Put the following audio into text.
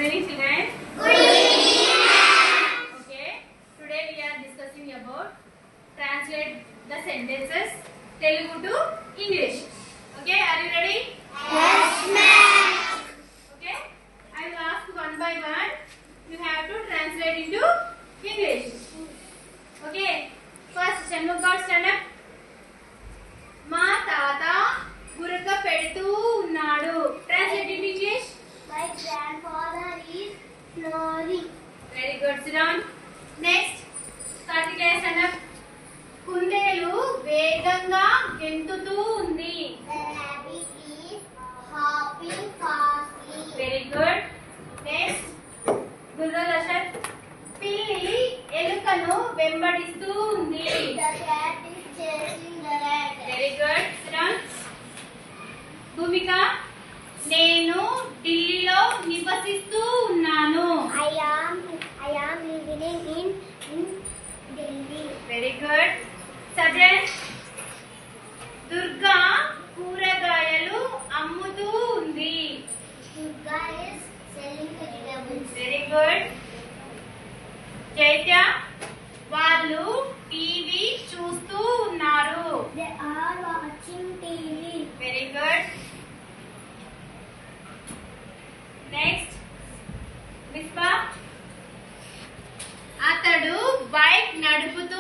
evening, children. Good evening. Okay. Today we are discussing about translate the sentences Telugu to English. Okay. Are you ready? Yes, ma'am. Okay. I will ask one by one. You have to translate into English. Okay. First, Shanmugh God, stand up. మా తాత గురక పెడుతూ ఉన్నాడు. Translate in English. My grandfather is snoring. Very good. Sit down. Next, Kartikeya, stand up. కుందేలు వేగంగా గెంతుతూ ఉంది. The rabbit is hopping fastly. Very good. Next, Gulraj Ashad. పిల్లి ఎలుకను వెంబడిస్తూ ఉంది. The cat is chasing the rat. Very good. Sit down. Bhumika, నేను ఢిల్లీలో నివసిస్తూ ఉన్నాను. I am living in Delhi. Very good. Sajjan, Durga కూరగాయలు అమ్ముతూ ఉంది. Durga is selling vegetables. Very good. Chaitya, వాళ్ళు టీవీ చూస్తూ ఉన్నారు. They are watching TV. Very good. Next, విశ్వ, అతడు బైక్ నడుపుతూ